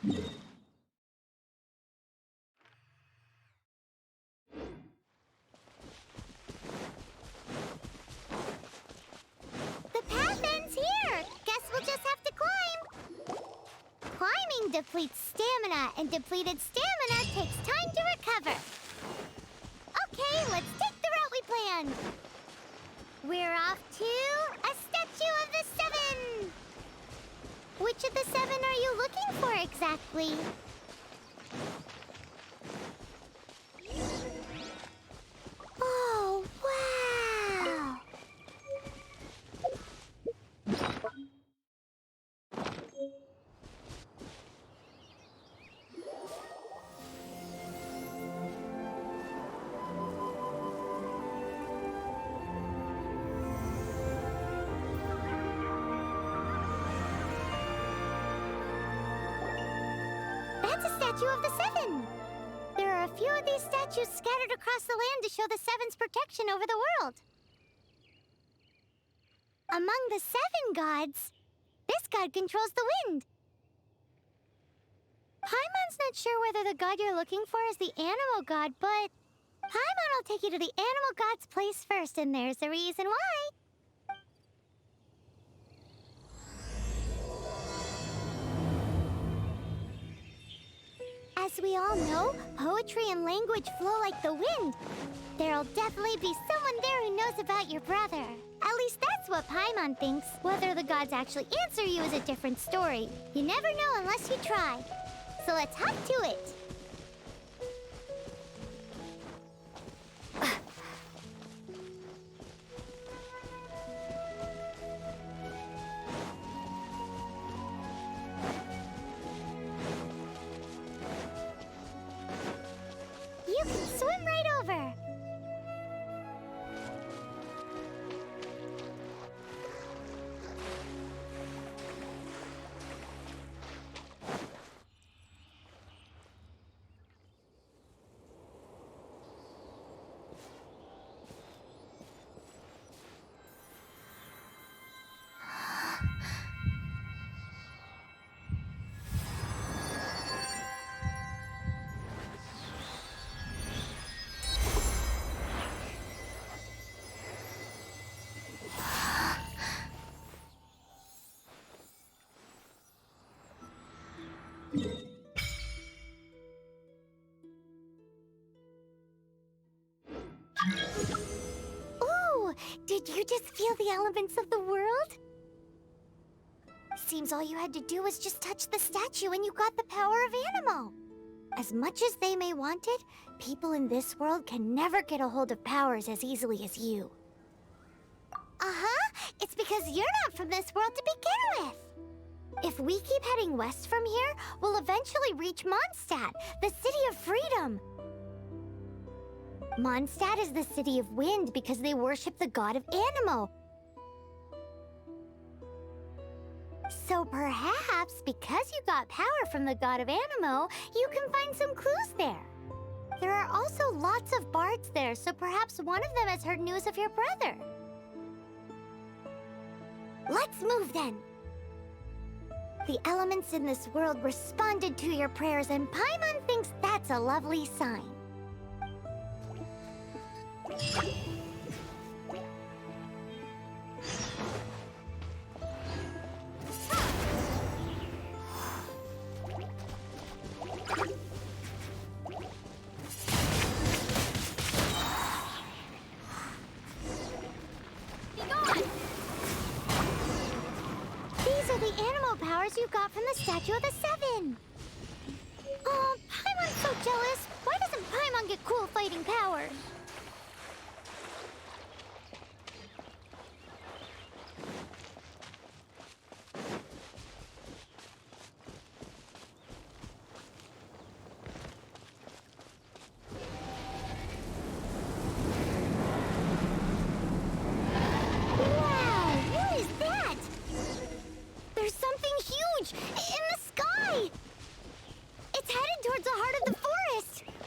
The path ends here! Guess we'll just have to climb! Climbing depletes stamina, and depleted stamina takes time to recover. Okay, let's take the route we planned! We're off to a Statue of the Seven! Which of the seven are you looking for exactly? Oh, wow! That's a Statue of the Seven! There are a few of these statues scattered across the land to show the Seven's protection over the world. Among the seven gods, this god controls the wind. Paimon's not sure whether the god you're looking for is the animal god, but Paimon will take you to the animal god's place first, and there's the reason why. As we all know, poetry and language flow like the wind. There'll definitely be someone there who knows about your brother. At least that's what Paimon thinks. Whether the gods actually answer you is a different story. You never know unless you try. So let's hop to it. You can swim right over. Ooh, did you just feel the elements of the world? Seems all you had to do was just touch the statue and you got the power of Animo. As much as they may want it, people in this world can never get a hold of powers as easily as you. Uh-huh, it's because you're not from this world to begin with. If we keep heading west from here, we'll eventually reach Mondstadt, the city of freedom. Mondstadt is the city of wind because they worship the god of Animo. So perhaps, because you got power from the god of Animo, you can find some clues there. There are also lots of bards there, so perhaps one of them has heard news of your brother. Let's move then. The elements in this world responded to your prayers, and Paimon thinks that's a lovely sign. These are the animal powers you got from the Statue of the Seven. Oh, Paimon's so jealous. Why doesn't Paimon get cool fighting powers?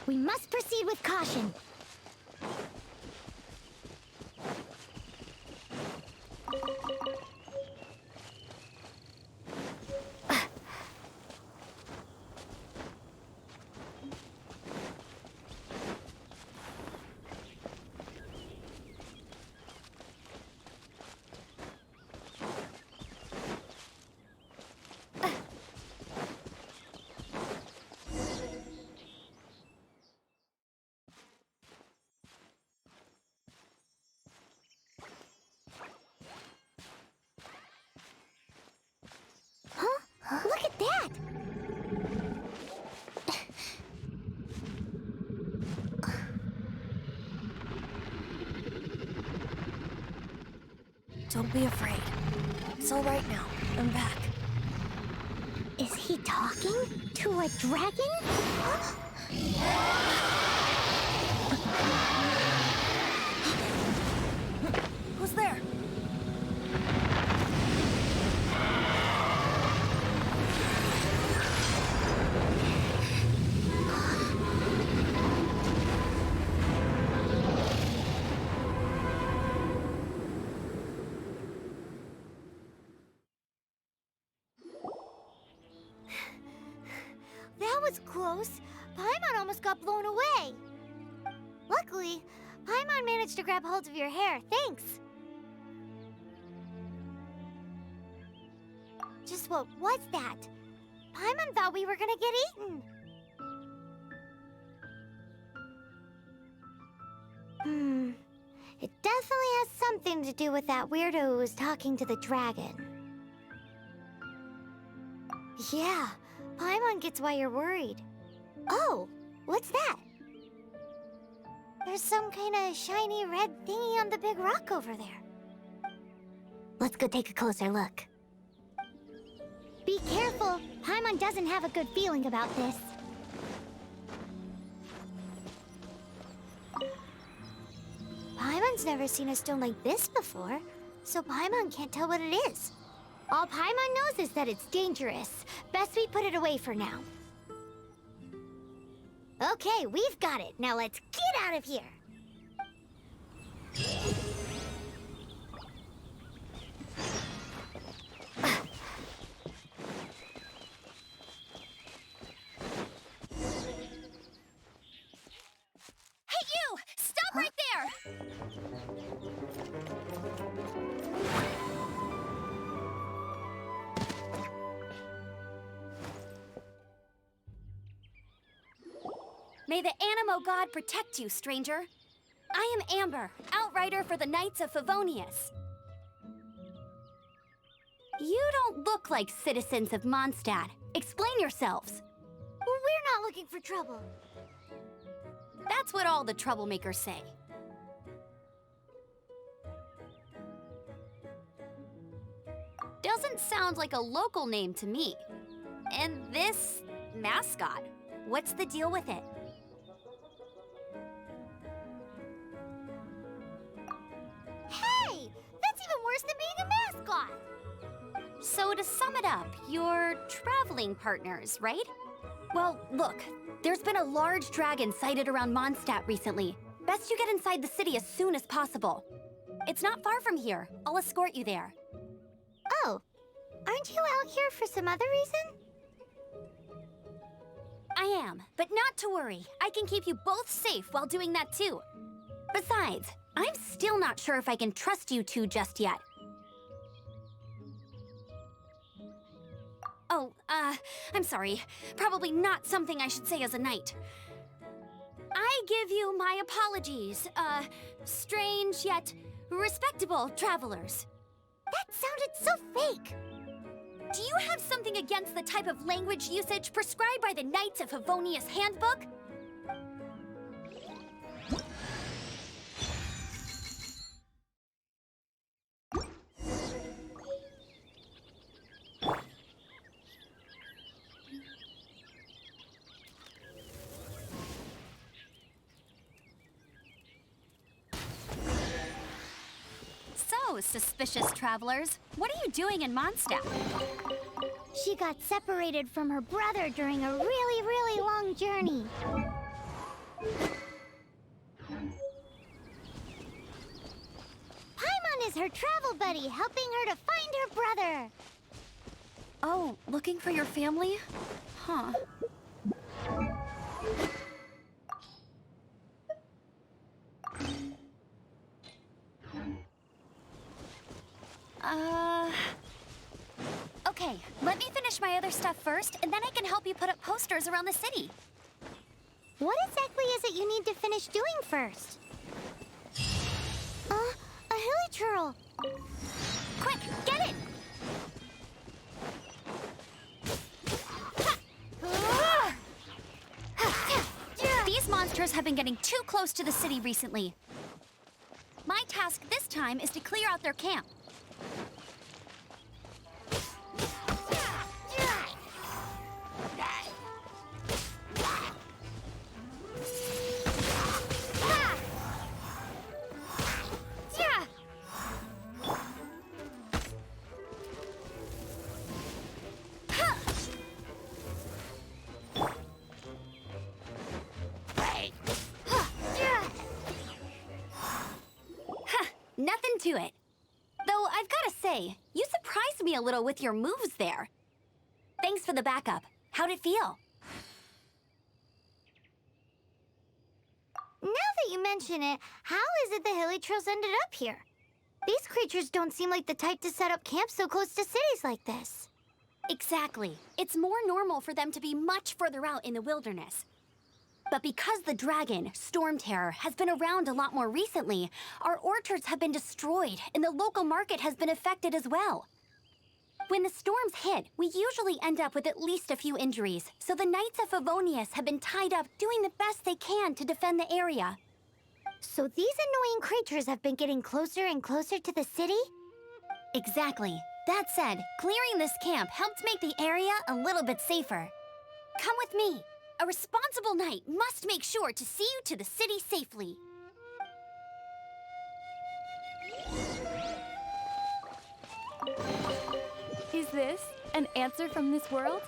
We must proceed with caution. Don't be afraid. It's all right now. I'm back. Is he talking to a dragon? Who's there? That was close. Paimon almost got blown away. Luckily, Paimon managed to grab hold of your hair. Thanks. Just what was that? Paimon thought we were gonna get eaten. It definitely has something to do with that weirdo who was talking to the dragon. Yeah, Paimon gets why you're worried. Oh, what's that? There's some kind of shiny red thingy on the big rock over there. Let's go take a closer look. Be careful! Paimon doesn't have a good feeling about this. Paimon's never seen a stone like this before, so Paimon can't tell what it is. All Paimon knows is that it's dangerous. Best we put it away for now. Okay, we've got it. Now let's get out of here. Hey, you! Stop right there! May the Animo God protect you, stranger. I am Amber, outrider for the Knights of Favonius. You don't look like citizens of Mondstadt. Explain yourselves. We're not looking for trouble. That's what all the troublemakers say. Doesn't sound like a local name to me. And this mascot, what's the deal with it? Hey! That's even worse than being a mascot! So to sum it up, you're traveling partners, right? Well, look, there's been a large dragon sighted around Mondstadt recently. Best you get inside the city as soon as possible. It's not far from here. I'll escort you there. Oh, aren't you out here for some other reason? I am, but not to worry. I can keep you both safe while doing that too. Besides, I'm still not sure if I can trust you two just yet. Oh, I'm sorry. Probably not something I should say as a knight. I give you my apologies, strange yet respectable travelers. That sounded so fake. Do you have something against the type of language usage prescribed by the Knights of Favonius Handbook? So, suspicious travelers, what are you doing in Mondstadt? She got separated from her brother during a really, really long journey. Paimon is her travel buddy, helping her to find her brother. Oh, looking for your family? Huh. Okay, let me finish my other stuff first, and then I can help you put up posters around the city. What exactly is it you need to finish doing first? A hilly churl. Quick, get it! These monsters have been getting too close to the city recently. My task this time is to clear out their camp. say, you surprised me a little with your moves there. Thanks for the backup. How'd it feel? Now that you mention it, how is it the Hilichurls ended up here? These creatures don't seem like the type to set up camp so close to cities like this. Exactly. It's more normal for them to be much further out in the wilderness. But because the dragon, Storm Terror, has been around a lot more recently, our orchards have been destroyed and the local market has been affected as well. When the storms hit, we usually end up with at least a few injuries, so the Knights of Favonius have been tied up doing the best they can to defend the area. So these annoying creatures have been getting closer and closer to the city? Exactly. That said, clearing this camp helped make the area a little bit safer. Come with me. A responsible knight must make sure to see you to the city safely. Is this an answer from this world?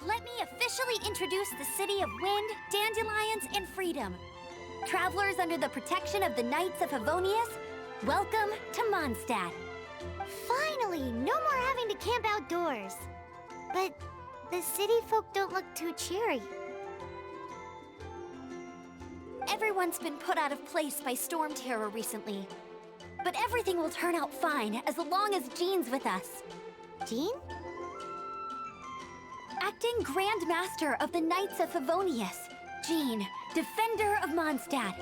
Let me officially introduce the city of wind, dandelions, and freedom. Travelers under the protection of the Knights of Favonius, welcome to Mondstadt. Finally, no more having to camp outdoors. But the city folk don't look too cheery. Everyone's been put out of place by Storm Terror recently. But everything will turn out fine as long as Jean's with us. Jean? Acting Grand Master of the Knights of Favonius, Jean, Defender of Mondstadt.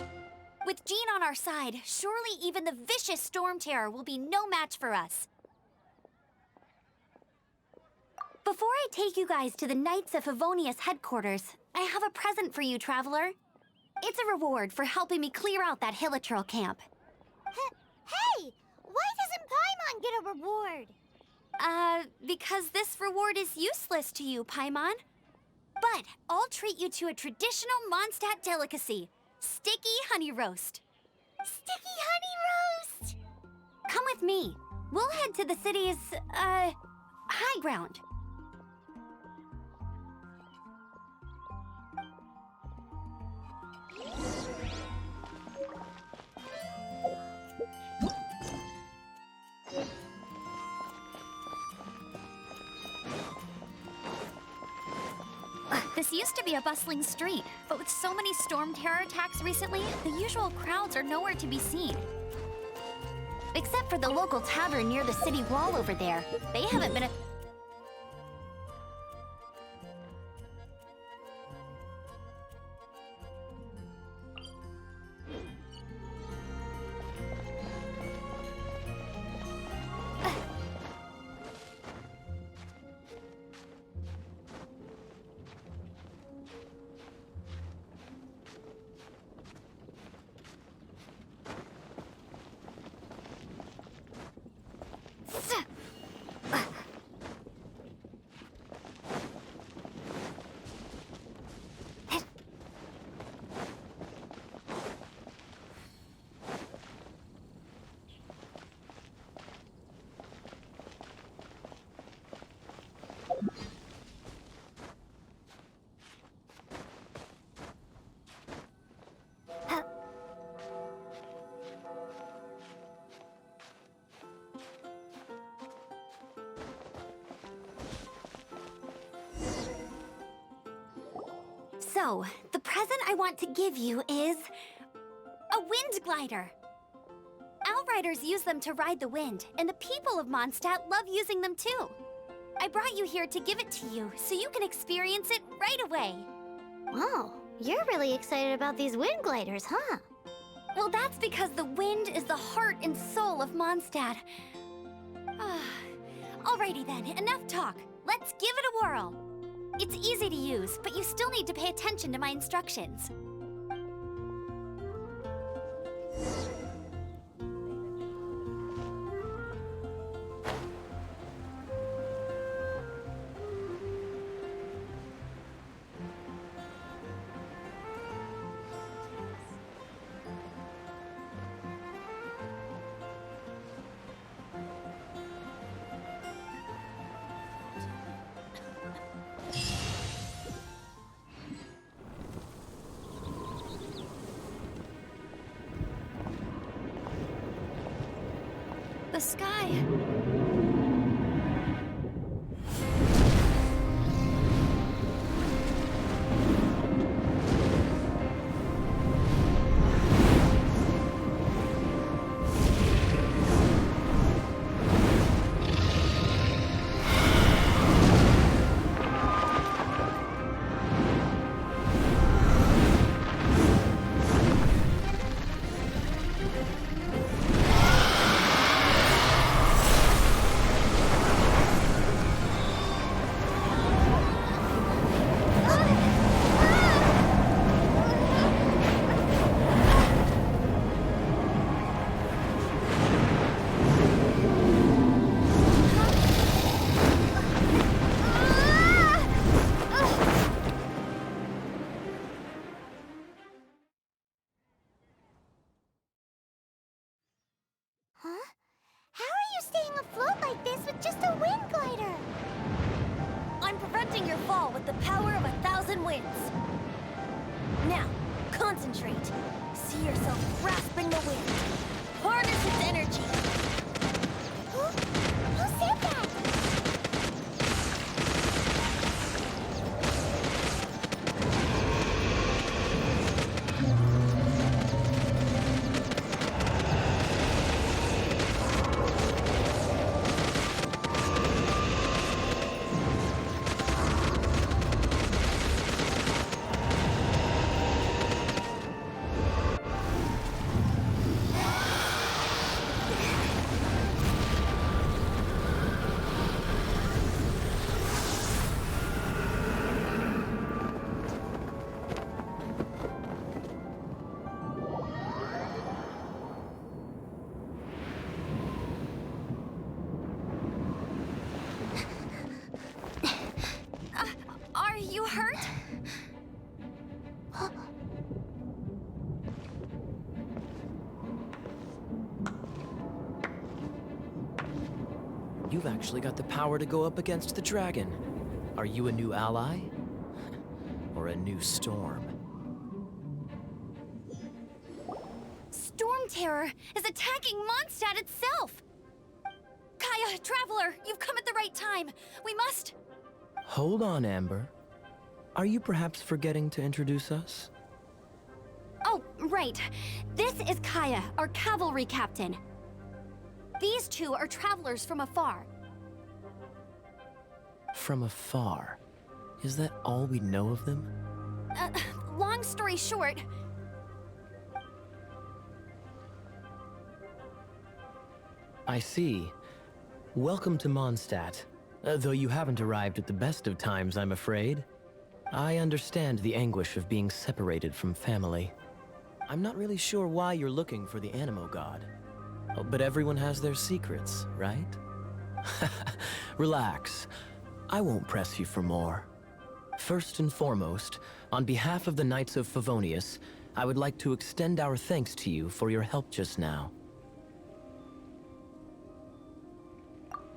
With Jean on our side, surely even the vicious Storm Terror will be no match for us. Before I take you guys to the Knights of Favonius headquarters, I have a present for you, Traveler. It's a reward for helping me clear out that Hilichurl camp. Hey! Why doesn't Paimon get a reward? Because this reward is useless to you, Paimon. But I'll treat you to a traditional Mondstadt delicacy, sticky honey roast. Sticky honey roast! Come with me. We'll head to the city's, high ground. This used to be a bustling street, but with so many Storm Terror attacks recently, the usual crowds are nowhere to be seen. Except for the local tavern near the city wall over there. They haven't been So, the present I want to give you is a wind glider. Outriders use them to ride the wind, and the people of Mondstadt love using them too. I brought you here to give it to you, so you can experience it right away. Wow, you're really excited about these wind gliders, huh? Well, that's because the wind is the heart and soul of Mondstadt. Alrighty then, enough talk. Let's give it a whirl. It's easy to use, but you still need to pay attention to my instructions. The sky. Huh? How are you staying afloat like this with just a wind glider? I'm preventing your fall with the power of 1,000 winds. Now, concentrate. See yourself grasping the wind. Harness its energy. Who said that? Are you hurt? You've actually got the power to go up against the dragon. Are you a new ally? Or a new storm? Storm Terror is attacking Mondstadt itself! Kaeya, Traveler, you've come at the right time. We must... Hold on, Amber. Are you perhaps forgetting to introduce us? Oh, right. This is Kaeya, our cavalry captain. These two are travelers from afar. From afar? Is that all we know of them? Long story short... I see. Welcome to Mondstadt. Though you haven't arrived at the best of times, I'm afraid. I understand the anguish of being separated from family. I'm not really sure why you're looking for the Animo God. Oh, but everyone has their secrets, right? Relax. I won't press you for more. First and foremost, on behalf of the Knights of Favonius, I would like to extend our thanks to you for your help just now.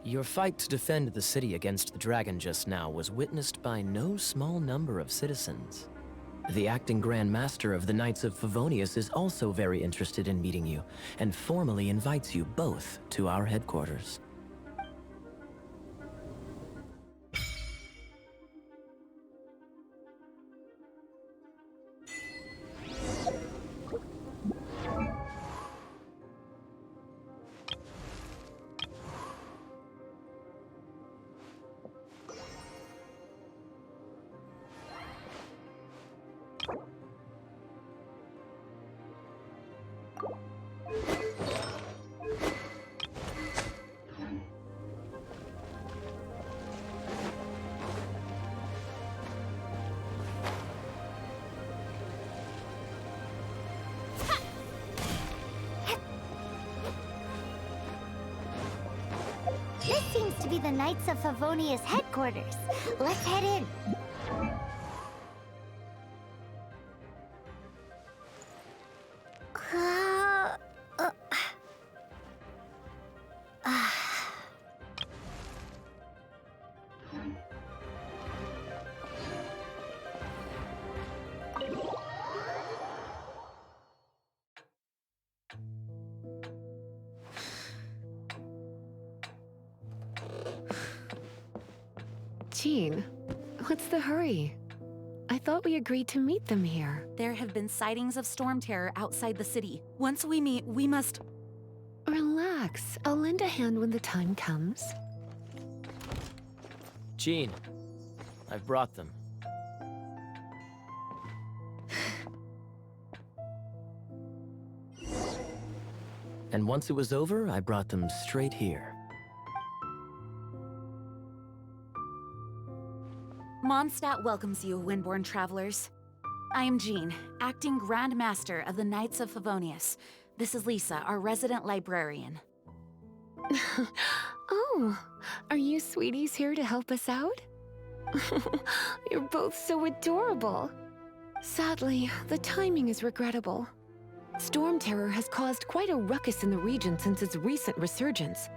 Your fight to defend the city against the dragon just now was witnessed by no small number of citizens. The acting Grand Master of the Knights of Favonius is also very interested in meeting you, and formally invites you both to our headquarters. to be the Knights of Favonius headquarters. Let's head in. Jean, what's the hurry? I thought we agreed to meet them here. There have been sightings of storm terror outside the city. Once we meet, we must... Relax. I'll lend a hand when the time comes. Jean, I've brought them. And once it was over, I brought them straight here. Mondstadt welcomes you, Windborn travelers. I am Jean, acting Grand Master of the Knights of Favonius. This is Lisa, our resident librarian. Oh, are you sweeties here to help us out? You're both so adorable. Sadly, the timing is regrettable. Storm terror has caused quite a ruckus in the region since its recent resurgence.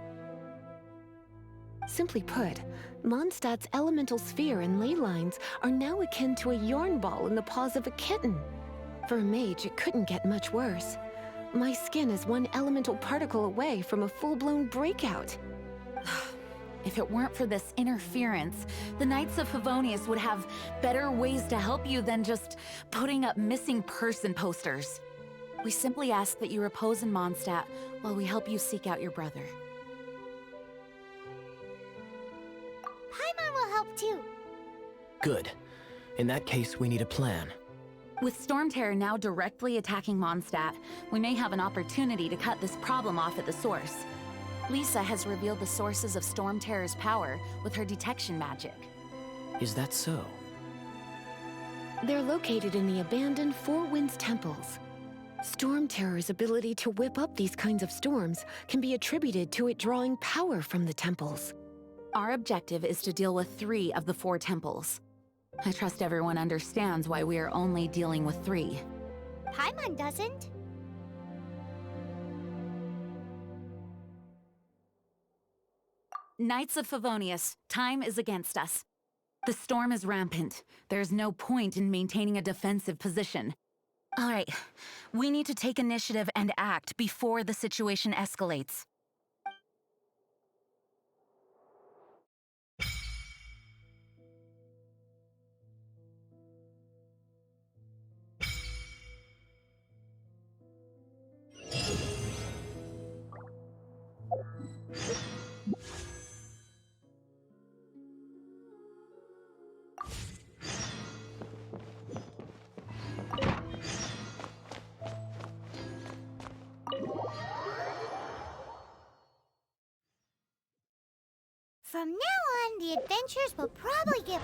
Simply put, Mondstadt's elemental sphere and ley lines are now akin to a yarn ball in the paws of a kitten. For a mage, it couldn't get much worse. My skin is one elemental particle away from a full-blown breakout. If it weren't for this interference, the Knights of Favonius would have better ways to help you than just putting up missing person posters. We simply ask that you repose in Mondstadt while we help you seek out your brother. Paimon will help too. Good. In that case, we need a plan. With Storm Terror now directly attacking Mondstadt, we may have an opportunity to cut this problem off at the source. Lisa has revealed the sources of Storm Terror's power with her detection magic. Is that so? They're located in the abandoned Four Winds temples. Storm Terror's ability to whip up these kinds of storms can be attributed to it drawing power from the temples. Our objective is to deal with 3 of the 4 temples. I trust everyone understands why we are only dealing with 3. Paimon doesn't. Knights of Favonius, time is against us. The storm is rampant. There's no point in maintaining a defensive position. All right, we need to take initiative and act before the situation escalates. From now on, the adventures will probably get...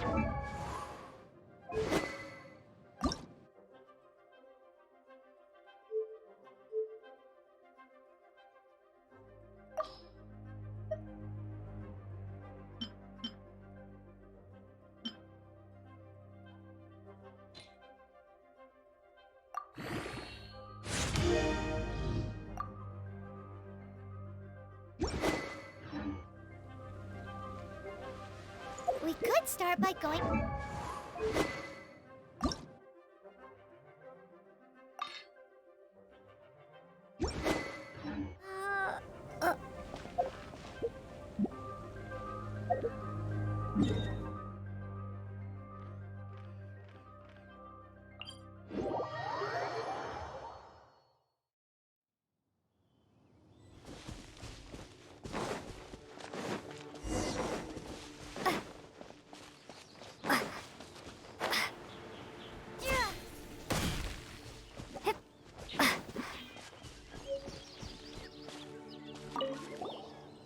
We could start by going...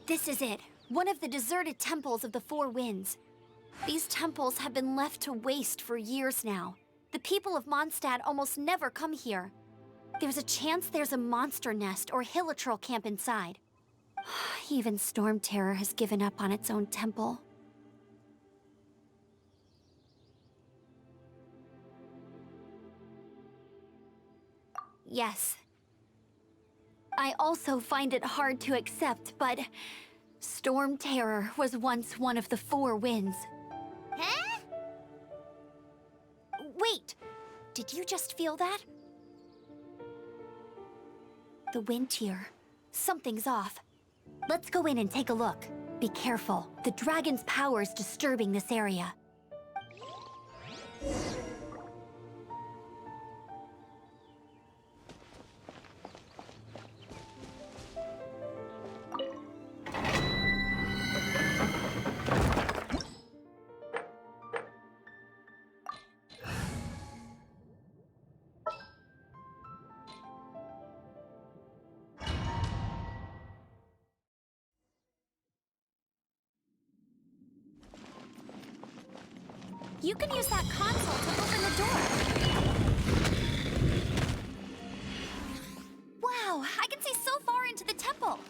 This is it. One of the deserted temples of the Four Winds. These temples have been left to waste for years now. The people of Mondstadt almost never come here. There's a chance there's a monster nest or hilichurl camp inside. Even Storm Terror has given up on its own temple. Yes. I also find it hard to accept, but Storm Terror was once one of the four winds. Huh? Wait! Did you just feel that? The wind here. Something's off. Let's go in and take a look. Be careful. The dragon's power's disturbing this area. You can use that console to open the door. Wow, I can see so far into the temple.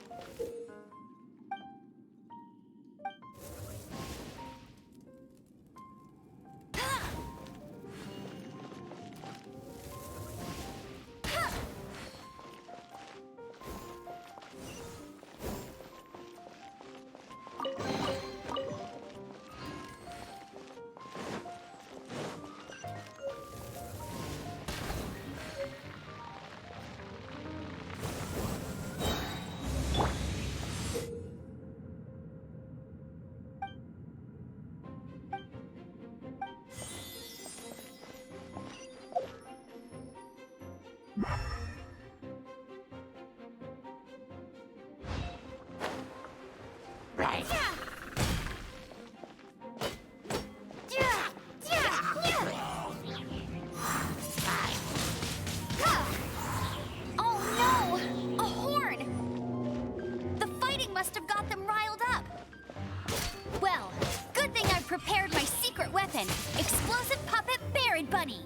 Prepared my secret weapon, explosive puppet Baron Bunny.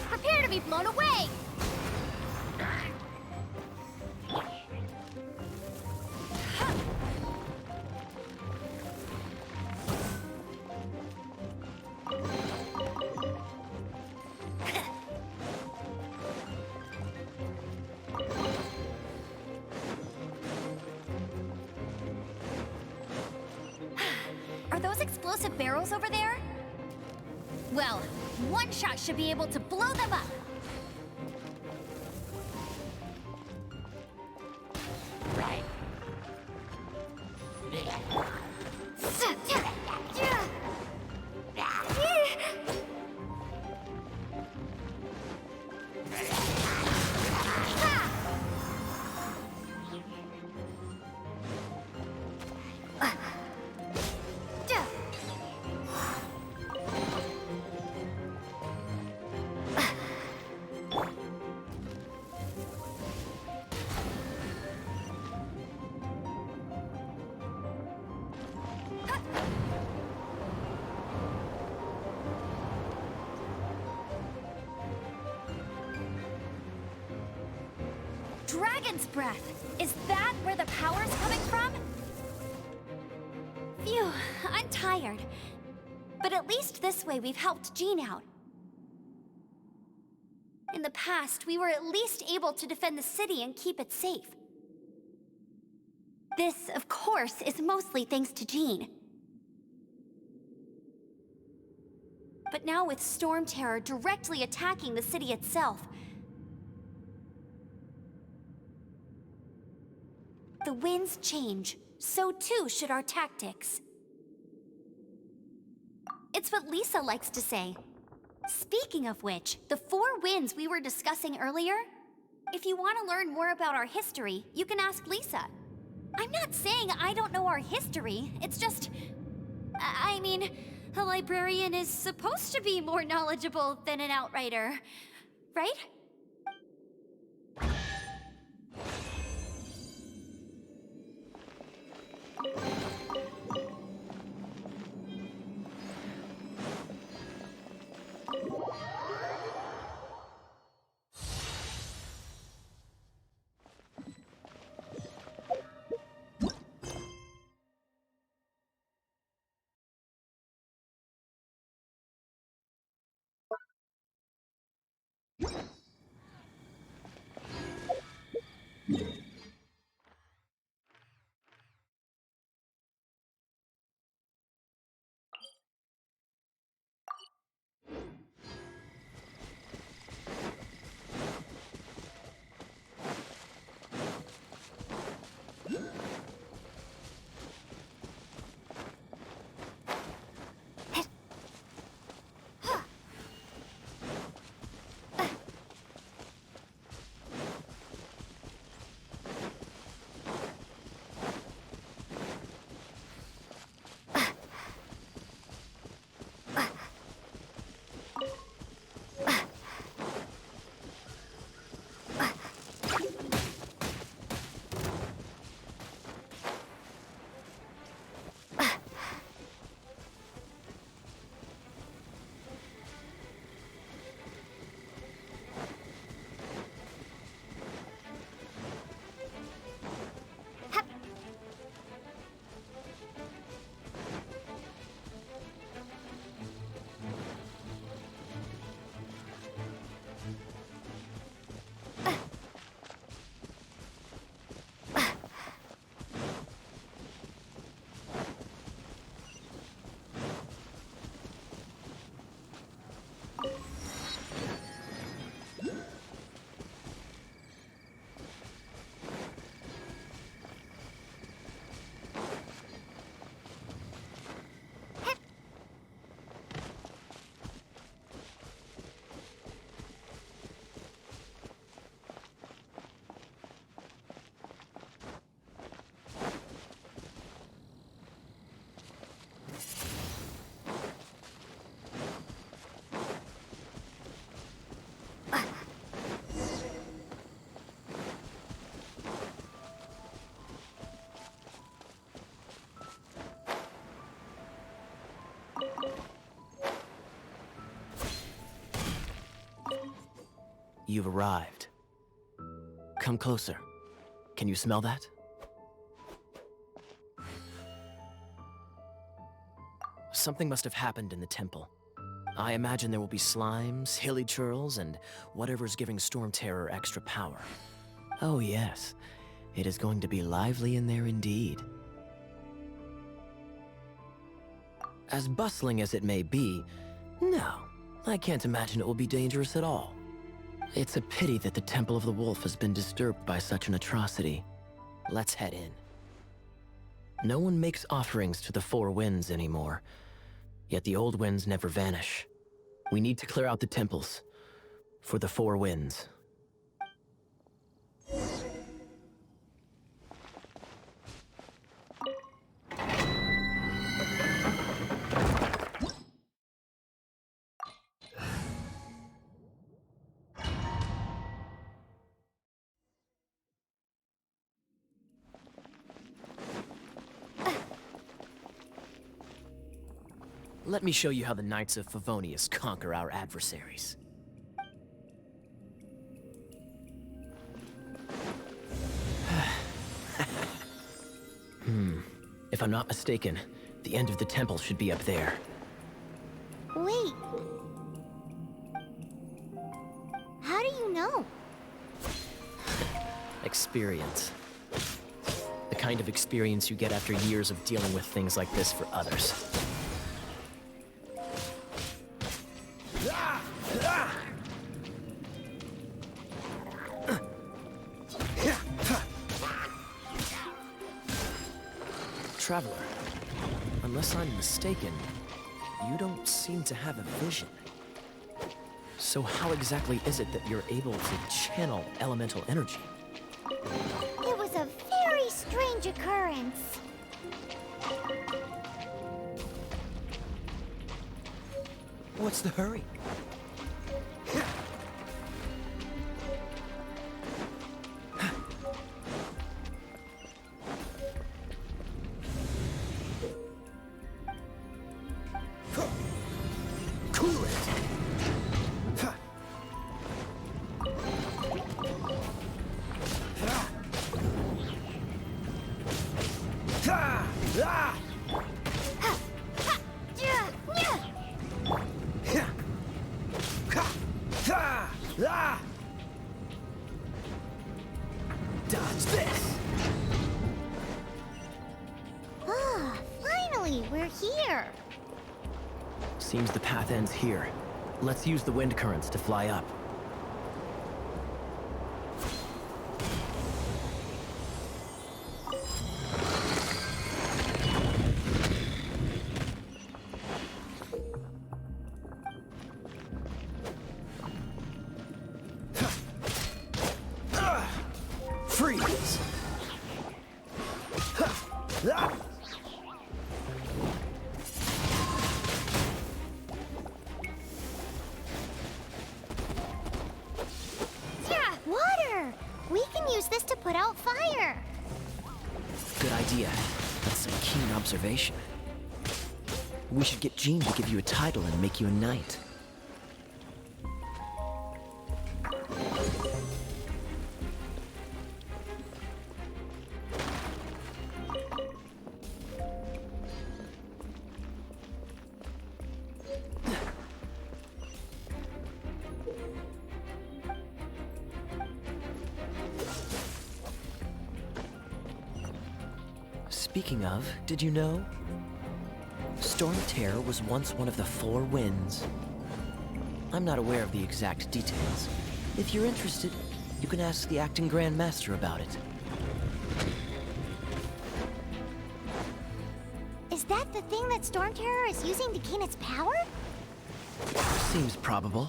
Prepare to be blown away. Are those explosive barrels over there? Well, one shot should be able to blow them up. Dragon's breath! Is that where the power's coming from? Phew, I'm tired. But at least this way we've helped Jean out. In the past, we were at least able to defend the city and keep it safe. This, of course, is mostly thanks to Jean. But now with Storm Terror directly attacking the city itself, the winds change, so too should our tactics. It's what Lisa likes to say. Speaking of which, the four winds we were discussing earlier, if you want to learn more about our history, you can ask Lisa. I'm not saying I don't know our history, it's just... I mean, a librarian is supposed to be more knowledgeable than an outrider, right? You've arrived. Come closer. Can you smell that? Something must have happened in the temple. I imagine there will be slimes, hilly churls, and whatever's giving Storm Terror extra power. Oh yes, it is going to be lively in there indeed. As bustling as it may be, no, I can't imagine it will be dangerous at all. It's a pity that the Temple of the Wolf has been disturbed by such an atrocity. Let's head in. No one makes offerings to the Four Winds anymore, yet the old winds never vanish. We need to clear out the temples for the Four Winds. Let me show you how the Knights of Favonius conquer our adversaries. If I'm not mistaken, the end of the temple should be up there. Wait. How do you know? Experience. The kind of experience you get after years of dealing with things like this for others. Traveler, unless I'm mistaken, you don't seem to have a vision. So how exactly is it that you're able to channel elemental energy? It was a very strange occurrence. What's the hurry? Dodge this! Ah, finally, we're here. Seems the path ends here. Let's use the wind currents to fly up. Freeze! Yeah, water! We can use this to put out fire. Good idea. That's a keen observation. We should get Jean to give you a title and make you a knight. Speaking of, did you know? Storm Terror was once one of the Four Winds. I'm not aware of the exact details. If you're interested, you can ask the acting Grand Master about it. Is that the thing that Storm Terror is using to gain its power? Seems probable.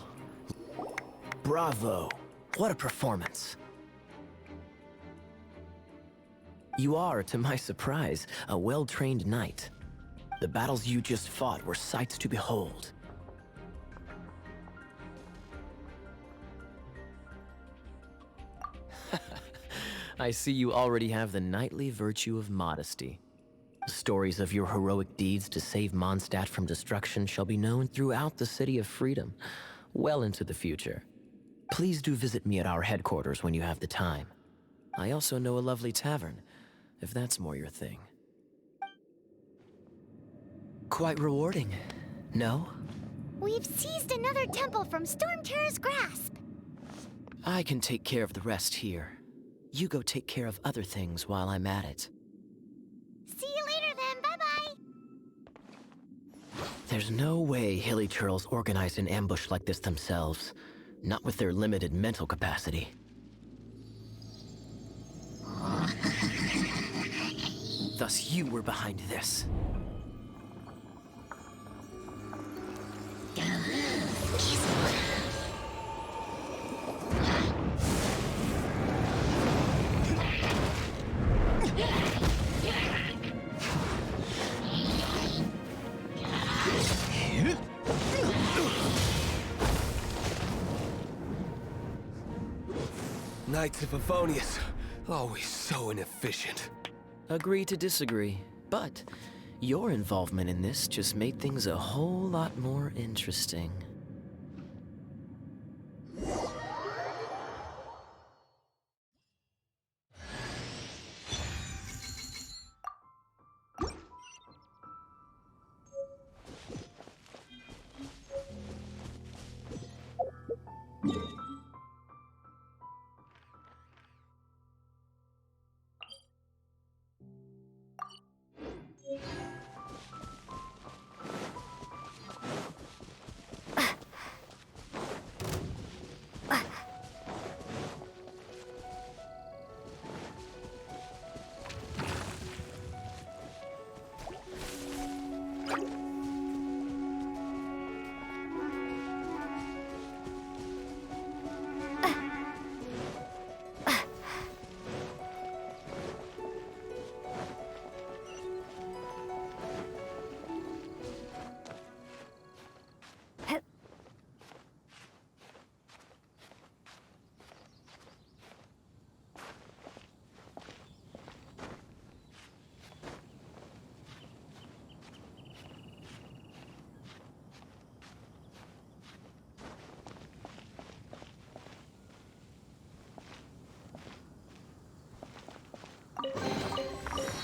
Bravo! What a performance! You are, to my surprise, a well-trained knight. The battles you just fought were sights to behold. I see you already have the knightly virtue of modesty. Stories of your heroic deeds to save Mondstadt from destruction shall be known throughout the City of Freedom, well into the future. Please do visit me at our headquarters when you have the time. I also know a lovely tavern, if that's more your thing. Quite rewarding, no? We've seized another temple from Storm Terror's grasp. I can take care of the rest here. You go take care of other things while I'm at it. See you later then, bye-bye. There's no way Hilly Churls organized an ambush like this themselves. Not with their limited mental capacity. Thus you were behind this. Knights of Favonius, always so inefficient. Agree to disagree, but your involvement in this just made things a whole lot more interesting.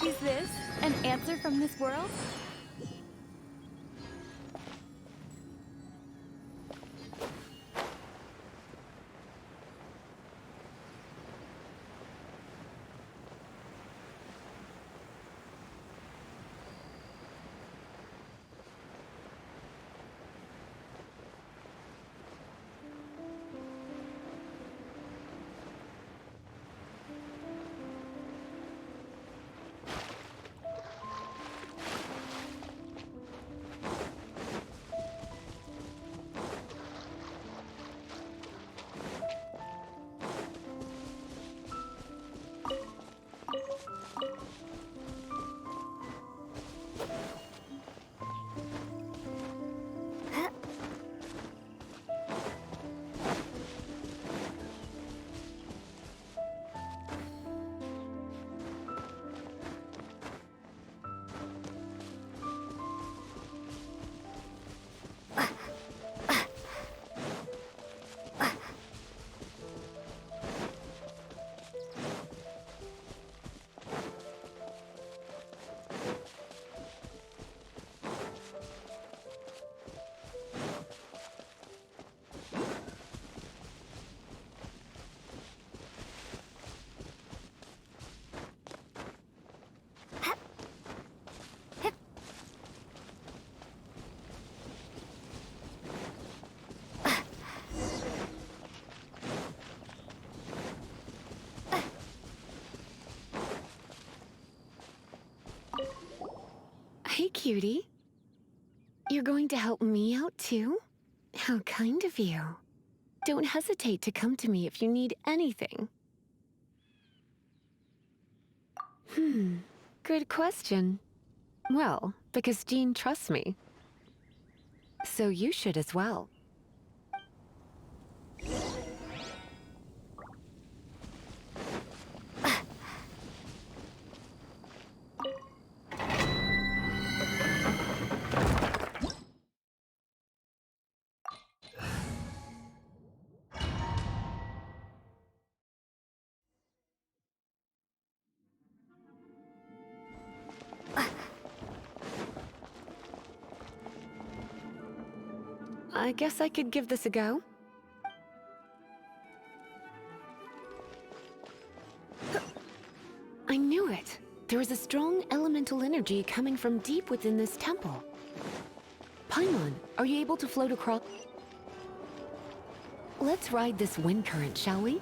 Is this an answer from this world? Hey, cutie. You're going to help me out, too? How kind of you. Don't hesitate to come to me if you need anything. Good question. Well, because Jean trusts me. So you should as well. I guess I could give this a go. I knew it. There is a strong elemental energy coming from deep within this temple. Paimon, are you able to float across? Let's ride this wind current, shall we?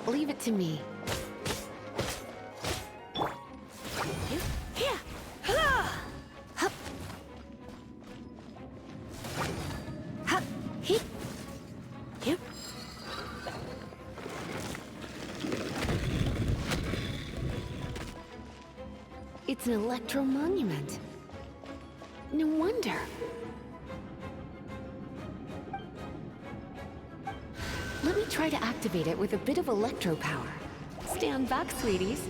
Leave it to me. It's an electro monument. No wonder. Let me try to activate it with a bit of electro power. Stand back, sweeties.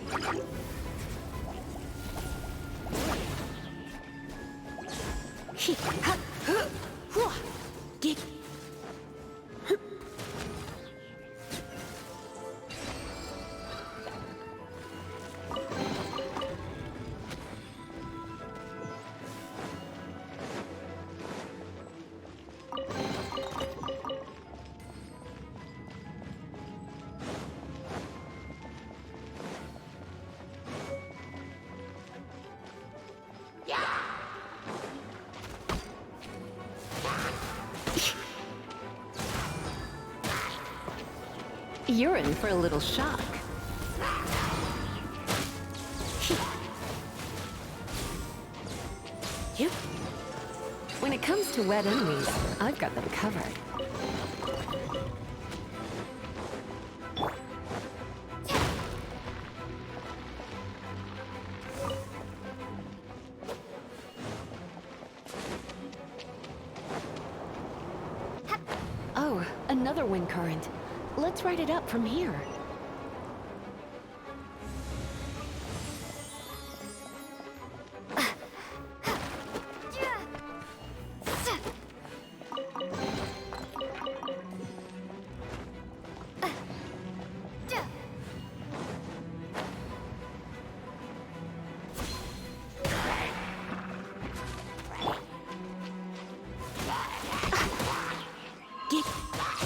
You're in for a little shock. When it comes to wet enemies, I've got them covered. Oh, another wind current. Let's ride it up from here.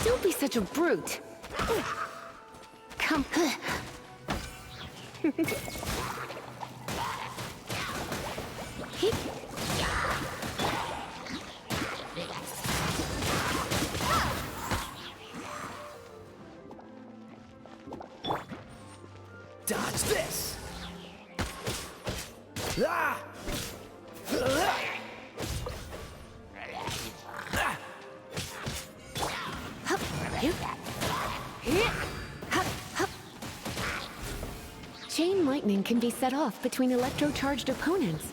Don't be such a brute. Come. Dodge this! Ah! Chain lightning can be set off between electro-charged opponents.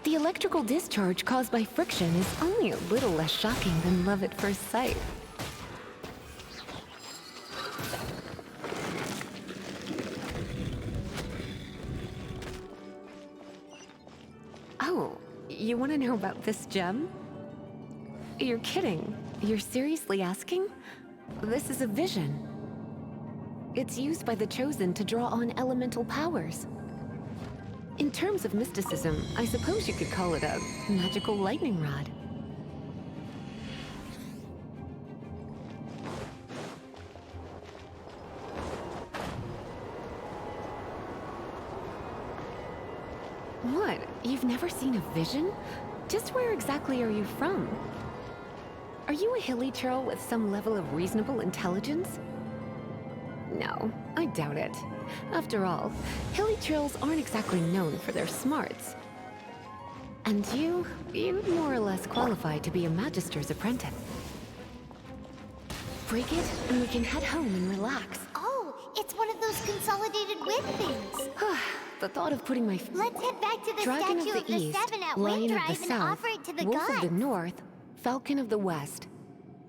The electrical discharge caused by friction is only a little less shocking than love at first sight. Oh, you want to know about this gem? You're kidding. You're seriously asking? This is a vision. It's used by the Chosen to draw on elemental powers. In terms of mysticism, I suppose you could call it a magical lightning rod. What? You've never seen a vision? Just where exactly are you from? Are you a hilly churl with some level of reasonable intelligence? No, I doubt it. After all, hilly churls aren't exactly known for their smarts. And you'd more or less qualify to be a Magister's apprentice. Break it, and we can head home and relax. Oh, it's one of those consolidated win things. The thought of putting my Let's head back to the Dragon statue of the East, Seven at Lion Wind of the Drive and South, offer it to the Wolf gods. of the North, Falcon of the West.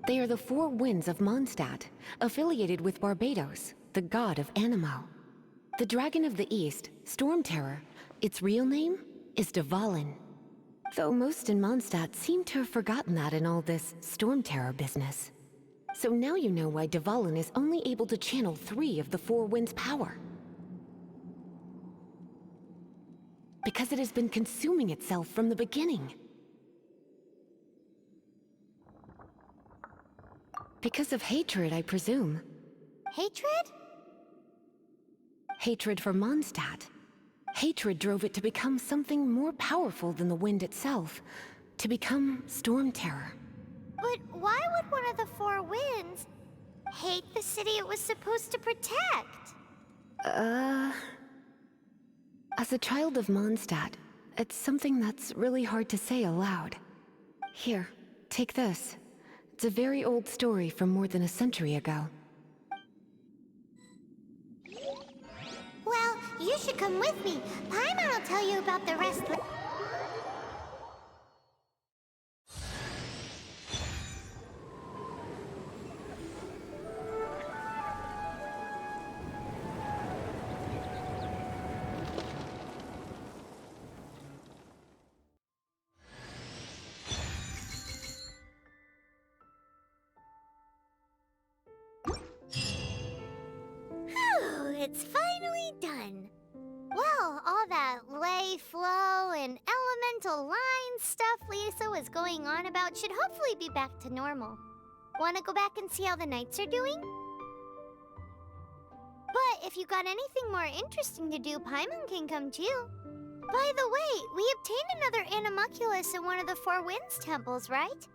They are the four winds of Mondstadt, affiliated with Barbados, the god of Anemo. The Dragon of the East, Storm Terror, its real name is Dvalin. Though most in Mondstadt seem to have forgotten that in all this Storm Terror business. So now you know why Dvalin is only able to channel 3 of the four winds' power. Because it has been consuming itself from the beginning. Because of hatred, I presume. Hatred? Hatred for Mondstadt. Hatred drove it to become something more powerful than the wind itself. To become Storm Terror. But why would one of the four winds hate the city it was supposed to protect? As a child of Mondstadt, it's something that's really hard to say aloud. Here, take this. It's a very old story from more than a century ago. Well, you should come with me. Paimon will tell you about the rest. It's finally done. Well, all that lay, flow, and elemental line stuff Lisa was going on about should hopefully be back to normal. Want to go back and see how the knights are doing? But if you got anything more interesting to do, Paimon can come too. By the way, we obtained another Animalculus in one of the Four Winds temples, right?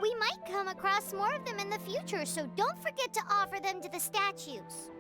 We might come across more of them in the future, so don't forget to offer them to the statues.